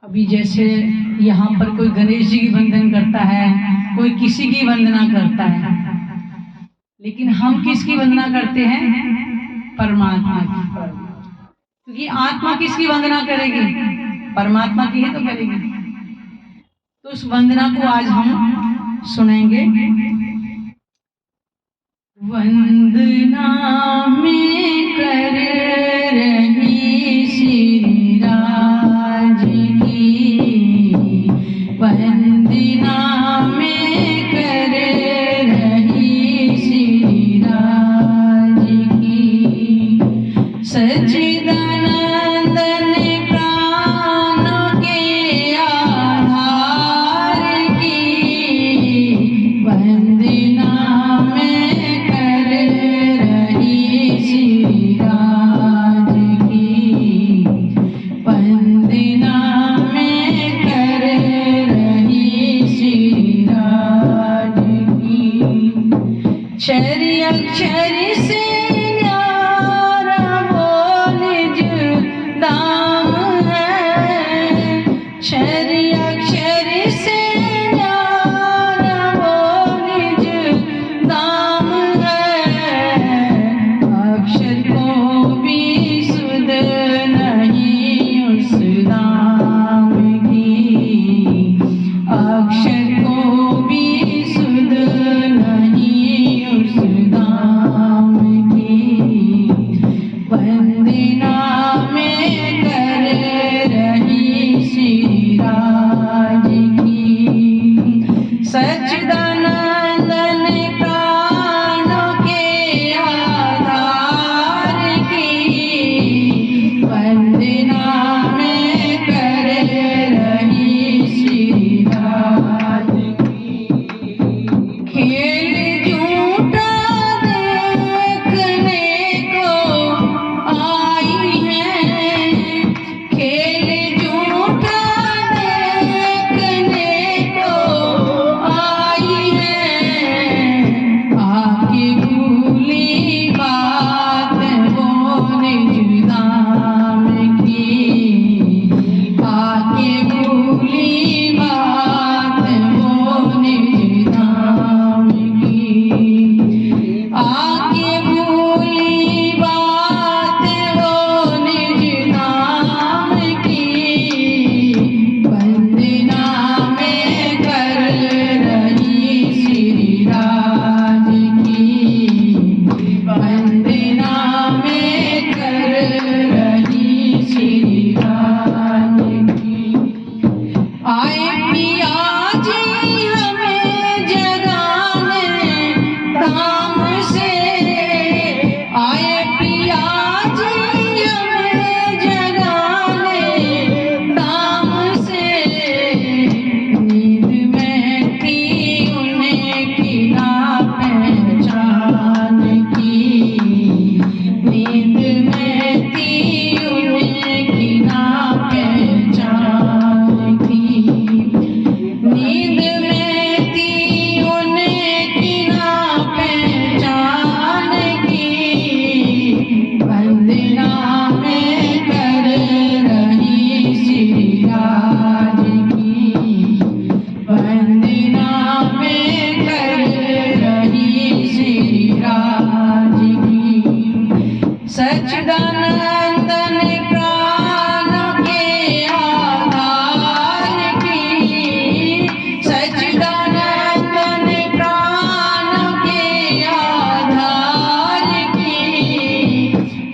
अभी जैसे यहाँ पर कोई गणेश जी की वंदन करता है, कोई किसी की वंदना करता है, लेकिन हम किसकी वंदना करते हैं? परमात्मा की। क्योंकि आत्मा किसकी वंदना करेगी? परमात्मा की ही तो करेगी। तो उस वंदना को आज हम सुनेंगे। वंदना में कर रही श्री राज की, वंदना में कर रही श्री राज की, सच्चिदानंदन प्राणों के आधार की, वंदना में कर रही श्री राज की, वंदना में कर रही श्री राज की। क्षर अक्षर से न्यारा वो निज दाम है, क्षर अक्षर से न्यारा वो निज दाम है, अक्षर को भी सुध नहीं उस दाम की, अक्षर को भी सुध नहीं उस दाम की, वंदना में कर रही श्री राज की, सच्चिदानंदन प्राणों के आधार की, वंदना में कर रही श्री राज की। खेल झूठा देखने को आई है, खेल झूठा देखने को आई है, आके भूली बात वो निज दाम की, आके भूली बात वो निज दाम की, आके भूली बात वो निज दाम की, वंदना में कर रही श्री राज की, वंदना में कर रही श्री राज की। आए पिया जी हमें जगाने धाम से, आए पिया जी हमें जगाने धाम से, नींद में थी उनकी ना पहचान की, नींद में थी उनकी ना पहचान की, नींद में थी उनकी ना पहचान की, वंदना में कर रही श्री राज की, वंदना में कर रही श्री राज की, सच्चिदानंदन प्राणों के आधार की, सच्चिदानंदन प्राणों के आधार की,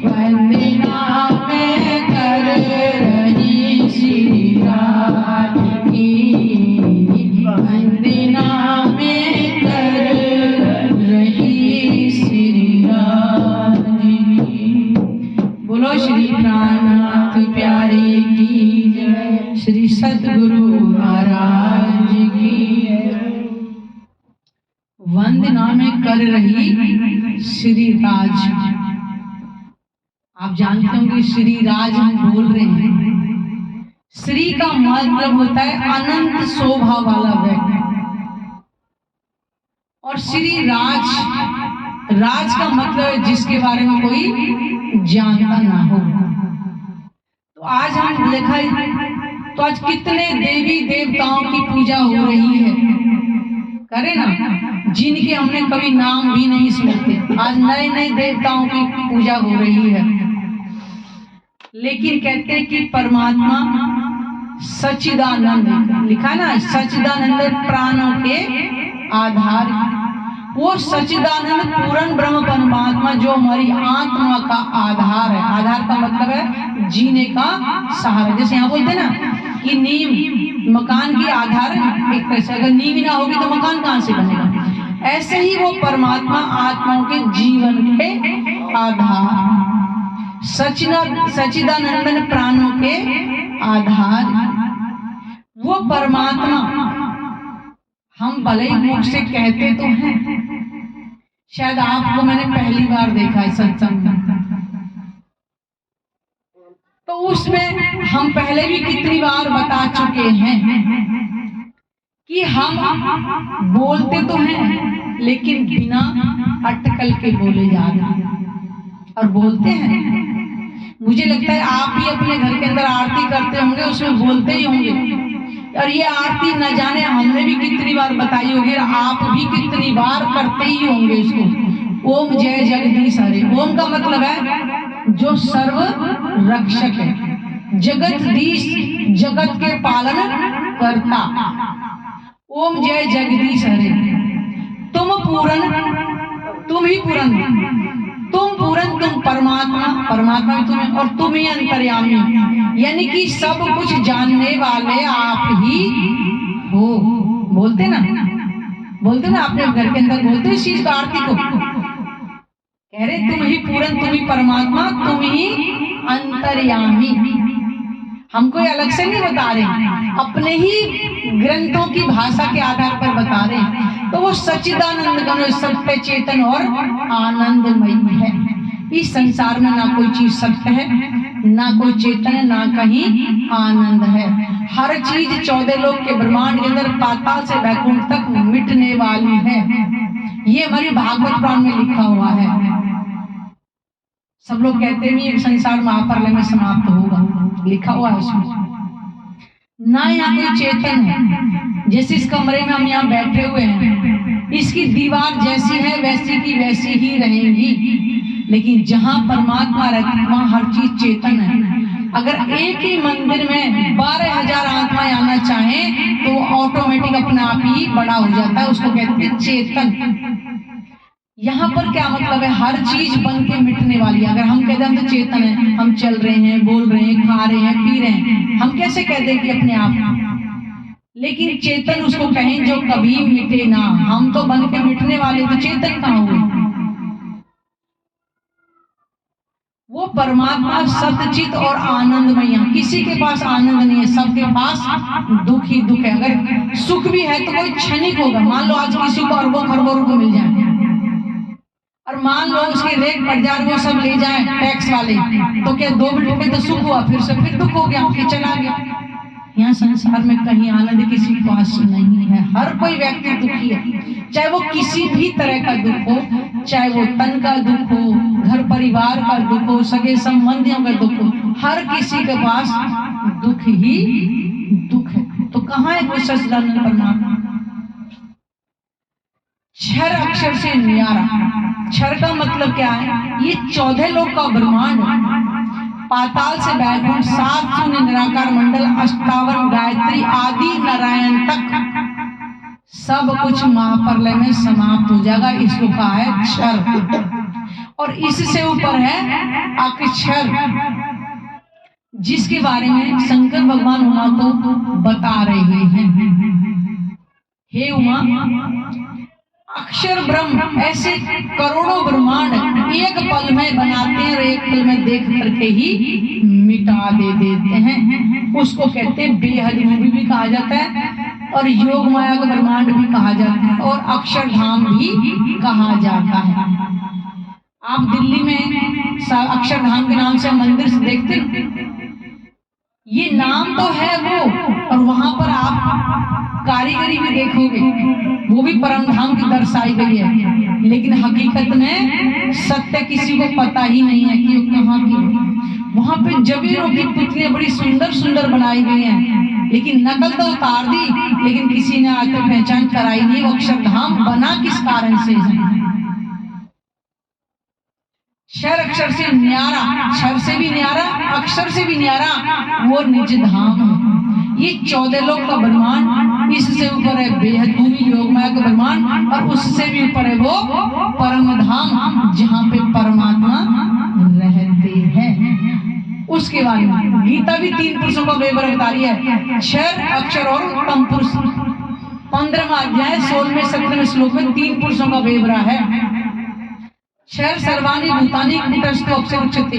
वंदना में कर रही श्री राज की, वंदना में कर रही श्री राज की। बोलो श्री प्राणनाथ प्यारे की जय, श्री सद्गुरु महाराज की जय। वंदना में कर रही श्री राज। आप जानते होंगे श्री राज हम बोल रहे हैं, श्री का मतलब होता है अनंत शोभा वाला व्यक्ति, और श्री राज, राज का मतलब है जिसके बारे में कोई जानता ना हो। तो आज हम देखा तो आज कितने देवी देवताओं की पूजा हो रही है, करे ना, जिनके हमने कभी नाम भी नहीं सुनते, आज नए नए देवताओं की पूजा हो रही है। लेकिन कहते हैं कि परमात्मा सच्चिदानंद, लिखा ना सच्चिदानंद प्राणों के आधार, वो सच्चिदानंद पूर्ण ब्रह्म परमात्मा जो हमारी आत्मा का आधार है। आधार का मतलब है जीने का सहारा। जैसे यहाँ बोलते ना कि नींव मकान की आधार है, एक तरह से अगर नींव ना होगी तो मकान कहाँ से बनेगा, ऐसे ही वो परमात्मा आत्माओं के जीवन के आधार, सच्चिदानंदन प्राणों के आधार। वो परमात्मा हम भले ही मुख से कहते तो हैं, शायद आपको मैंने पहली बार देखा है सत्संग में, तो उसमें हम पहले भी कितनी बार बता चुके हैं कि हम बोलते तो हैं लेकिन बिना अटकल के बोले जा रहे हैं और बोलते हैं। मुझे लगता है आप भी अपने घर के अंदर आरती करते होंगे, उसमें बोलते ही होंगे, और ये आरती न जाने हमने भी कितनी बार बताई होगी, आप भी कितनी बार करते ही होंगे इसको। ओम जय जगदीश हरे। ओम का मतलब है जो सर्व रक्षक है, जगतदीश जगत के पालन करता। ओम जय जगदीश हरे। तुम पूरन, तुम ही पूरन, तुम पूरन, तुम परमात्मा, परमात्मा भी तुम्हें, और तुम ही अंतर्यामी, यानी कि सब कुछ जानने वाले आप ही हो। बोलते ना, बोलते ना अपने घर के अंदर, बोलते इस चीज का आरती को, कह रहे तुम ही पूरन, तुम ही परमात्मा, तुम ही अंतर्यामी। हम कोई अलग से नहीं बता रहे, अपने ही ग्रंथों की भाषा के आधार पर बता रहे। तो वो सच्चिदानंद घन सत्य चेतन और आनंदमयी है। इस संसार में ना कोई चीज सत्य है, ना कोई चेतन है, ना कहीं आनंद है। हर चीज 14 लोक के ब्रह्मांड के अंदर पाताल से वैकुंठ तक मिटने वाली है। ये हमारी भागवत पुराण में लिखा हुआ है। सब लोग कहते हैं ये संसार महाप्रलय में समाप्त होगा, लिखा हुआ है उसमें। ना यहाँ कोई चेतन है, जैसे इस कमरे में हम यहाँ बैठे हुए हैं, इसकी दीवार जैसी है वैसी की वैसी ही रहेगी। लेकिन जहाँ परमात्मा रहती है वहाँ हर चीज चेतन है। अगर एक ही मंदिर में 12,000 आत्माएं आना चाहें तो ऑटोमेटिक अपने आप ही बड़ा हो जाता है, उसको कहते हैं चेतन। यहाँ पर क्या मतलब है, हर चीज बन के मिटने वाली है। अगर हम कहते हैं हम तो चेतन है, हम चल रहे हैं, बोल रहे हैं, खा रहे हैं, पी रहे हैं, हम कैसे कह दें कि अपने आप, लेकिन चेतन उसको कहें जो कभी मिटे ना। हम तो बन के मिटने वाले, तो चेतन कहाँ हुए? वो परमात्मा सतचित और आनंदमय। किसी के पास आनंद नहीं है, सबके पास दुख ही दुख है। अगर सुख भी है तो कोई क्षणिक होगा। मान लो आज किसी को अरबों खरबों रुपए मिल जाए और मान लो उसके रेट बढ़ जाए, वो सब ले जाए टैक्स वाले, तो क्या 2 मिनट में तो सुख हुआ, फिर दुख हो गया, फिर चला गया। यहाँ संसार में कहीं आनंद किसी के पास नहीं है। हर कोई व्यक्ति दुखी है, चाहे वो किसी भी तरह का दुख हो, चाहे वो तन का दुख हो, घर परिवार का दुख हो, सगे संबंधियों का दुख हो, हर किसी के पास दुख ही दुख है। तो कहाँ है वो सच्चिदानंद परमात्मा? क्षर अक्षर से न्यारा। क्षर का मतलब क्या है? ये 14 लोक का ब्रह्मांड, पाताल से वैकुंठ, 7 शून्य निराकार मंडल, 58 गायत्री आदि नारायण तक सब कुछ महाप्रलय में समाप्त हो जाएगा। इसको कहा है क्षर। और इससे ऊपर है अक्षर, जिसके बारे में शंकर भगवान उमा को बता रहे हैं। हे उमा, अक्षर ब्रह्म ऐसे करोड़ों ब्रह्मांड एक पल में बनाते हैं और एक पल में देख करके ही मिटा देते हैं। उसको कहते हैं बेहद मूवी भी कहा जाता है और योग माया का ब्रह्मांड भी कहा जाता है और अक्षरधाम भी कहा जाता है। आप दिल्ली में अक्षरधाम के नाम से मंदिर से देखते हैं, ये नाम तो है वो, और वहां पर आप कारीगरी भी देखोगे, वो भी परम धाम की दर्शाई गई है, लेकिन हकीकत में सत्य किसी को पता ही नहीं है कि वो कहाँ की है। वहां पे जबीरों की पुतलियां बड़ी सुंदर सुंदर बनाई गई हैं, लेकिन नकल तो उतार दी, लेकिन किसी ने आज तक पहचान कराई नहीं वो अक्षरधाम बना किस कारण से है। क्षर अक्षर से न्यारा, क्षर से भी न्यारा, अक्षर से भी न्यारा वो निज धाम है। ये 14 लोक का ब्रह्मांड, इससे ऊपर है बेहद भूमि योग माया का ब्रह्मांड, और उससे भी ऊपर है वो परम धाम जहाँ पे परमात्मा रहते हैं। उसके बारे में गीता भी 3 पुरुषों का विवरण बता रही है, क्षर अक्षर और उत्तम पुरुष। 15वां अध्याय 16वें 17वें श्लोक में 3 पुरुषों का विवरण है। क्षर सर्वाणि भूतानि कुटस्थो अक्षर उच्यते।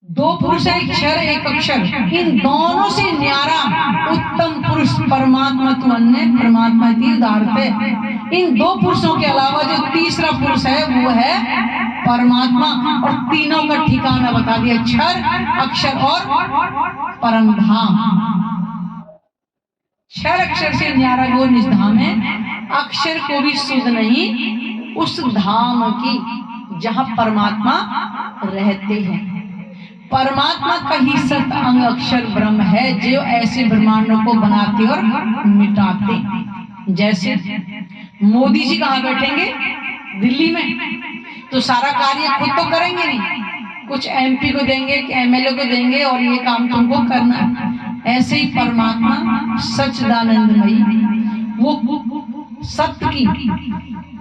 2 पुरुष है, क्षर एक अक्षर, इन दोनों से न्यारा उत्तम पुरुष परमात्मा तु अन्य परमात्मा की उदाहरते। इन 2 पुरुषों के अलावा जो तीसरा पुरुष है वो है परमात्मा, और तीनों का ठिकाना बता दिया, क्षर अक्षर और परम धाम। क्षर अक्षर से न्यारा वो निज धाम है, अक्षर को भी सुध नहीं उस धाम की जहां परमात्मा रहते हैं। परमात्मा का ही सत अंग अक्षर ब्रह्म है जो ऐसे ब्रह्मांडों को बनाते और मिटाते। जैसे मोदी जी कहाँ बैठेंगे? दिल्ली में, तो सारा कार्य खुद तो करेंगे नहीं, कुछ एमपी को देंगे, एमएलए को देंगे और ये काम तुमको करना है। ऐसे ही परमात्मा सच्चिदानंदमयी वो सत्य की,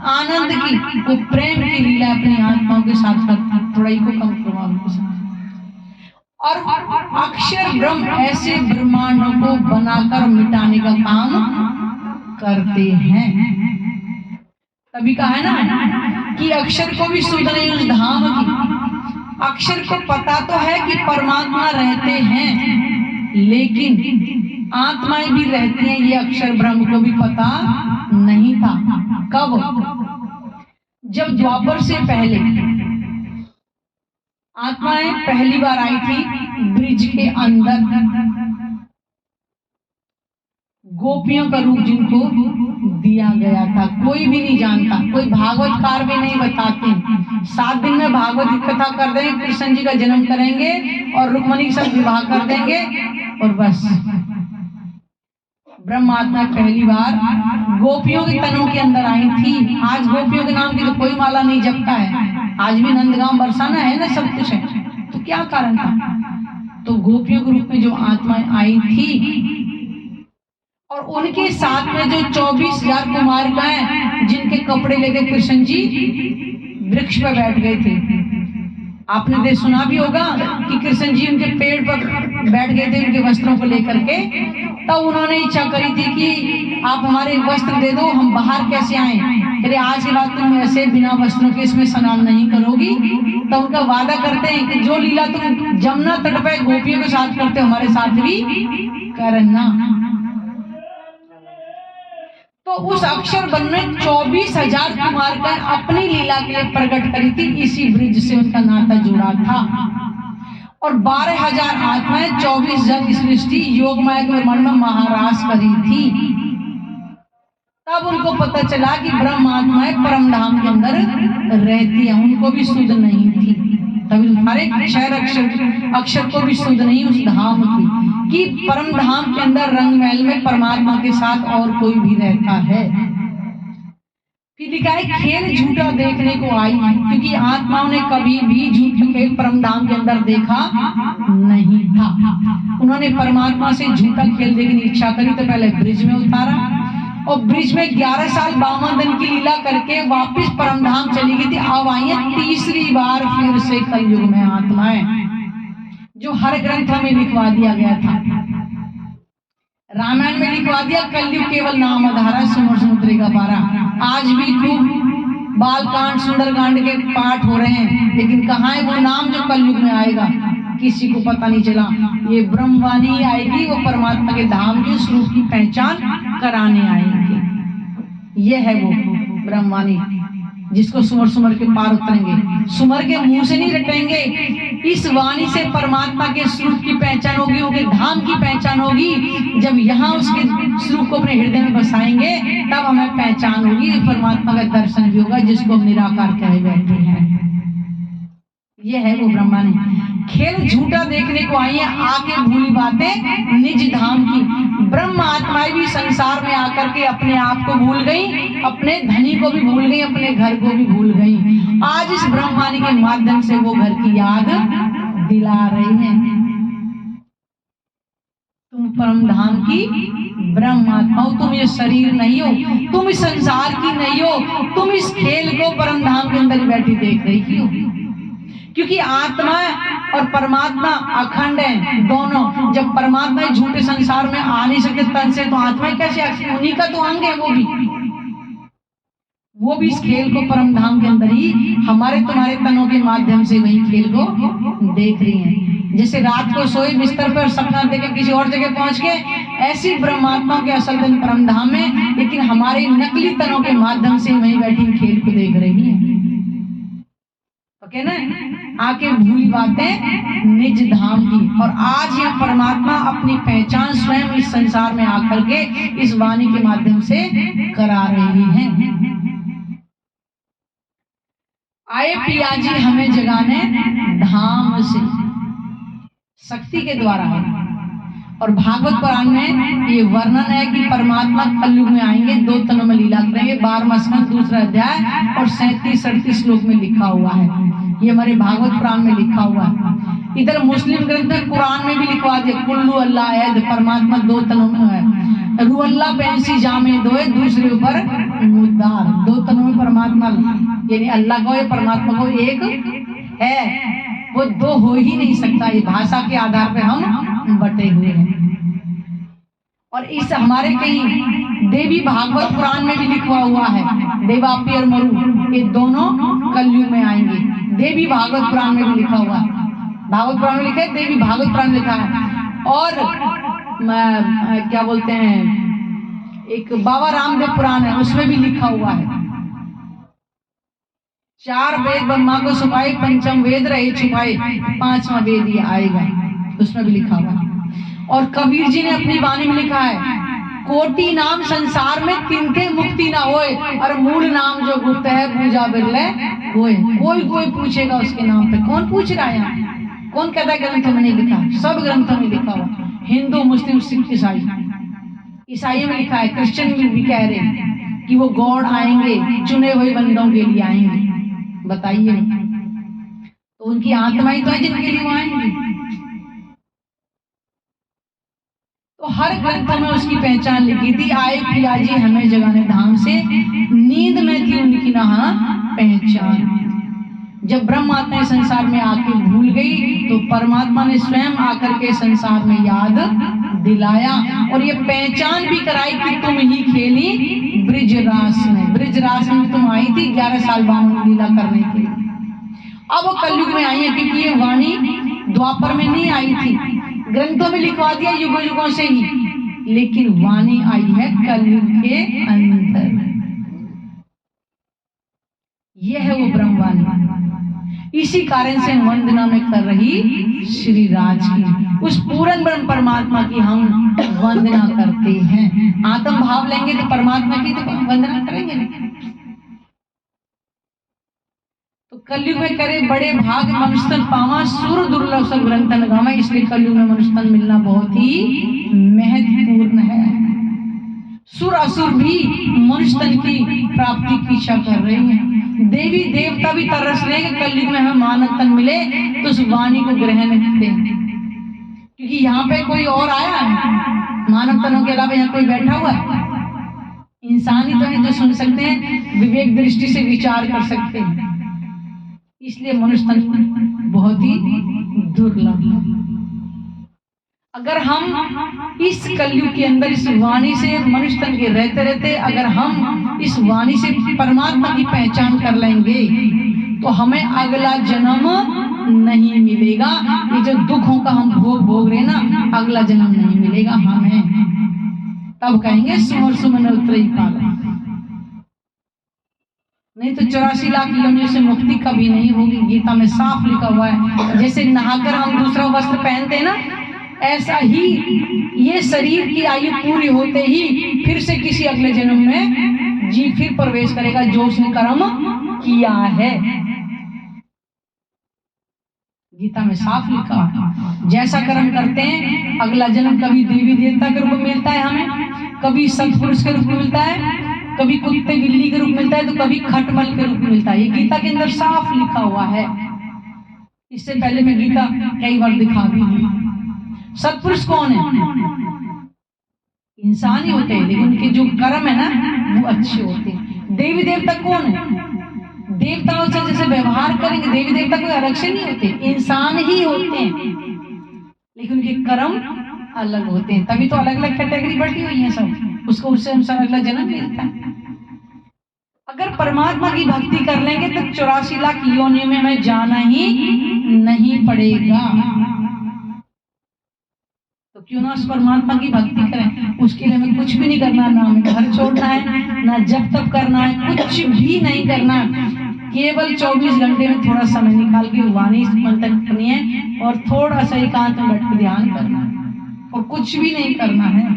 आनंद की, वो प्रेम की लीला अपनी आत्माओं के साथ करते। थोड़ा को कम करवा उनको साथ। और अक्षर ब्रह्म ऐसे ब्रह्मांडों को बनाकर मिटाने का काम करते हैं। तभी कहा है ना कि अक्षर को भी सुध नहीं उस धाम की। अक्षर को पता तो है कि परमात्मा रहते हैं, लेकिन आत्माएं भी रहती हैं, ये अक्षर ब्रह्म को भी पता नहीं था। कब? जब द्वापर से पहले आत्माएं पहली बार आई थी ब्रिज के अंदर, गोपियों का रूप जिनको दिया गया था, कोई भी नहीं जानता, कोई भागवतकार भी नहीं बताते। 7 दिन में भागवत की कथा कर देंगे, कृष्ण जी का जन्म करेंगे और रुक्मणी के साथ विवाह कर देंगे और बस। ब्रह्मात्मा पहली बार गोपियों के तनों के अंदर आई थी। आज गोपियों के नाम की तो कोई माला नहीं जपता है, आज भी नंदगांव बरसाना है ना, सब कुछ है, तो क्या कारण था? तो गोपियों के रूप में जो आत्माएं आई थी और उनके साथ में जो 24,000 कुमारिकाएं जिनके कपड़े लेके कृष्ण जी वृक्ष पर बैठ गए थे। आपने सुना भी होगा कि कृष्ण जी उनके पेड़ पर बैठ गए थे उनके वस्त्रों को लेकर के। तब उन्होंने इच्छा करी थी कि आप हमारे वस्त्र दे दो, हम बाहर कैसे आए? अरे आज के बाद तुम ऐसे बिना वस्त्रों के इसमें स्नान नहीं करोगी। तो उनका वादा करते हैं कि जो लीला तुम जमुना तट पर गोपियों के साथ करते हो हमारे साथ भी करना। तो उस अक्षर वन में 24,000 कुमारिकाएं अपनी लीला के लिए प्रकट करी थी, इसी ब्रिज से उनका नाता जुड़ा था। और 12,000 आत्माएं 24,000 सृष्टि योग माया के ब्रह्मांड में महाराज करी थी। तब उनको पता चला कि ब्रह्म आत्माएं परम धाम के अंदर रहती है, उनको भी सुध नहीं थी। तभी हमारे क्षर अक्षर को भी सुध नहीं उस धाम की कि परम धाम के अंदर रंग महल में परमात्मा के साथ और कोई भी रहता है। फिर लिखा है खेल झूठा देखने को आई, क्योंकि आत्माओं ने कभी भी झूठा खेल परम धाम के अंदर देखा नहीं था। उन्होंने परमात्मा से झूठा खेल देखने की इच्छा करी तो पहले ब्रिज में उतारा और ब्रिज में 11 साल 52 दिन की लीला करके वापस परमधाम चली गई थी। अब आई है तीसरी बार फिर से कलयुग में आत्माएं, जो हर ग्रंथ में लिखवा दिया गया था। रामायण में लिखवा दिया कलयुग केवल नाम आधारा सुमर समुद्री का पारा। आज भी खूब बालकांड सुंदरकांड के पाठ हो रहे हैं, लेकिन कहाँ है वो नाम जो कलयुग में आएगा? किसी को पता नहीं चला। ये ब्रह्मवाणी आएगी, वो परमात्मा के धाम के स्वरूप की पहचान कराने आएंगे। ये है वो ब्रह्मवाणी जिसको सुमर सुमर के पार उतरेंगे, सुमर के मुंह से नहीं रटेंगे। इस वाणी से परमात्मा के स्वरूप की पहचान होगी, उनके धाम की पहचान होगी। जब यहाँ उसके स्वरूप को अपने हृदय में बसाएंगे तब हमें पहचान होगी, परमात्मा का दर्शन भी होगा, जिसको हम निराकार कहे बैठे हैं। ये है वो ब्रह्मवाणी। खेल झूठा देखने को आई है, आके भूली बातें निज धाम की। ब्रह्म आत्माएं भी संसार में आकर के अपने आप को भूल गई, अपने धनी को भी भूल गई, अपने घर को भी भूल गई। आज इस ब्रह्मवाणी के माध्यम से वो घर की याद दिला रही हैं। तुम परम धाम की ब्रह्म आत्मा हो, तुम ये शरीर नहीं हो, तुम इस संसार की नहीं हो, तुम इस खेल को परम धाम के अंदर बैठी देख रही हो। क्योंकि आत्मा और परमात्मा अखंड है दोनों। जब परमात्मा झूठे संसार में आ नहीं सकते तन से, तो आत्मा कैसे आ सकती? उन्हीं का तो अंग है वो भी इस खेल को परम धाम के अंदर ही हमारे तुम्हारे तनों के माध्यम से वही खेल को देख रही हैं। जैसे रात को सोए बिस्तर पर सपना देखे किसी और जगह पहुंच के, ऐसी ब्रह्मात्माओं के असल दिन परम धाम में, लेकिन हमारे नकली तनों के माध्यम से वही बैठी खेल को देख रही है। ओके ना, आके भूली बातें निज धाम की। और आज यह परमात्मा अपनी पहचान स्वयं इस संसार में आकर के इस वाणी के माध्यम से करा रही है। आए पिया जी हमें जगाने धाम से, शक्ति के द्वारा है। और भागवत पुराण में ये वर्णन है कि परमात्मा कलयुग में आएंगे, 2 तनों में लीला करेंगे। 12वां स्कंद 2 अध्याय और 37-38 श्लोक में लिखा हुआ है। ये हमारे भागवत पुराण में लिखा हुआ है। इधर मुस्लिम ग्रंथ कुरान में भी लिखवा दिया, कुल्लू अल्लाह है, परमात्मा 2 तनों में है। रुअल्लाह पेंसी जामे दोए, दूसरे ऊपर मुद्दार, 2 तनों में परमात्मा, यानी अल्लाह को या परमात्मा को एक है, वो 2 हो ही नहीं सकता। ये भाषा के आधार पे हम बटे हुए हैं। और इस हमारे कहीं देवी भागवत पुराण में भी लिखा हुआ है, देवापी और मरु ये दोनों कलयुग में आएंगे। देवी भागवत पुराण में भी लिखा हुआ है, भागवत पुराण में लिखा है, देवी भागवत पुराण लिखा है। और क्या बोलते हैं, एक बाबा रामदेव पुराण है, उसमें भी लिखा हुआ है। 4 वेद ब्रह्मा को छुपाए, पंचम वेद रहे छुपाए, 5वां वेद ये आएगा, उसमें भी लिखा हुआ है। और कबीर जी ने अपनी वाणी में लिखा है, कोटि नाम संसार में तिनके मुक्ति ना होए, और मूल नाम जो गुप्त है पूजा बिरले होए। कोई पूछेगा उसके नाम पे, कौन पूछ रहा है? कौन कहता है ग्रंथों में नहीं लिखा? सब ग्रंथों में लिखा हुआ, हिंदू मुस्लिम सिख ईसाई। ईसाइयों में लिखा है, क्रिश्चियन भी कह रहे हैं कि वो गॉड आएंगे, चुने हुए बंदों के लिए आएंगे। बताइए, तो उनकी आत्माएं तो है जिनके लिए वो आएंगे। तो हर ग्रंथ में उसकी पहचान लिखी थी। आए पिया जी हमें जगाने धाम से, नींद में थी उनकी नहा पहचान। जब ब्रह्म आत्मा संसार में आके भूल गई, तो परमात्मा ने स्वयं आकर के संसार में याद दिलाया और ये पहचान भी कराई कि तुम ही खेली ब्रिजरास में। ब्रिजरास में तुम आई थी 11 साल बाद लीला करने के लिए। अब वो कलयुग में आई है, क्योंकि ये वाणी द्वापर में नहीं आई थी, ग्रंथों में लिखवा दिया युगों युगों से ही, लेकिन वाणी आई है कलयुग के अंदर। यह है वो ब्रह्मवाणी। इसी कारण से वंदना में कर रही श्री राज की, उस पूर्ण ब्रह्म परमात्मा की हम वंदना करते हैं। आत्म भाव लेंगे तो परमात्मा की तो वंदना करेंगे। तो कलयुग में करे बड़े भाग मनुष्यतन पावा, सुर दुर्लभ सब ग्रंथन गावा। इसलिए कलयुग में मनुष्यतन मिलना बहुत ही महत्वपूर्ण है। सुर असुर भी मनुष्यतन की प्राप्ति की इच्छा कर रहे हैं। देवी देवता भी तरस रहे हैं कलयुग में हमें मानव तन मिले तो उस वाणी को ग्रहण करें, क्योंकि यहाँ पे कोई और आया है, मानव तनों के अलावा यहाँ कोई बैठा हुआ है? इंसान ही तो है जो सुन सकते हैं, विवेक दृष्टि से विचार कर सकते हैं। इसलिए मनुष्य तन बहुत ही दुर्लभ। अगर हम इस कलयुग के अंदर इस वाणी से मनुष्य तन के रहते रहते अगर हम इस वाणी से परमात्मा की पहचान कर लेंगे, तो हमें अगला जन्म नहीं मिलेगा। ये जो दुखों का हम भोग रहे ना, अगला जन्म नहीं मिलेगा हमें। तब कहेंगे सुमर सुमन उतरई पाला। नहीं तो 84 लाख योनियों से मुक्ति कभी नहीं होगी। गीता में साफ लिखा हुआ है। जैसे नहाकर हम दूसरा वस्त्र पहनते हैं ना, ऐसा ही ये शरीर की आयु पूरी होते ही फिर से किसी अगले जन्म में जी फिर प्रवेश करेगा जो उसने कर्म किया है। गीता में साफ लिखा है, जैसा कर्म करते हैं अगला जन्म कभी देवी देवता के रूप में मिलता है हमें, कभी सत्पुरुष के रूप में मिलता है, कभी कुत्ते बिल्ली के रूप में मिलता है, तो कभी खटमल के रूप में मिलता है। ये गीता के अंदर साफ लिखा हुआ है। इससे पहले मैं गीता कई बार दिखा भी दी। सत्पुरुष कौन है? इंसान ही होते हैं, लेकिन उनके जो कर्म है ना वो अच्छे होते हैं। देवी देवता कौन है? देवताओं से जैसे व्यवहार करेंगे, देवी देवता कोई अलग से नहीं होते, इंसान ही होते हैं, लेकिन उनके कर्म अलग होते हैं। तभी तो अलग अलग कैटेगरी बढ़ी हुई है सब, उसको उससे अनुसार अगला जन्म मिलता है। अगर परमात्मा की भक्ति कर लेंगे तो 84 लाख योनियों में हमें जाना ही नहीं पड़ेगा। तो क्यों ना उस परमात्मा की भक्ति करें। उसके लिए हमें कुछ भी नहीं करना, ना हमें घर छोड़ना है, ना जब तक करना है, कुछ भी नहीं करना। केवल 24 घंटे में थोड़ा समय निकाल के वाणी मंथन करनी है और थोड़ा सा एकांत में बैठ के ध्यान करना है और कुछ भी नहीं करना है।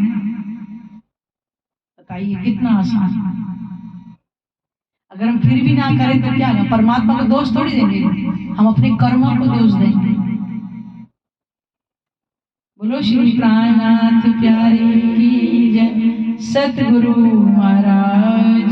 बताइए कितना आसान। अगर हम फिर भी ना करें तो क्या है? परमात्मा को दोष थोड़ी देंगे, हम अपने कर्मों को दोष देंगे। बोलो श्री प्राणनाथ प्यारे की जय, सतगुरु महाराज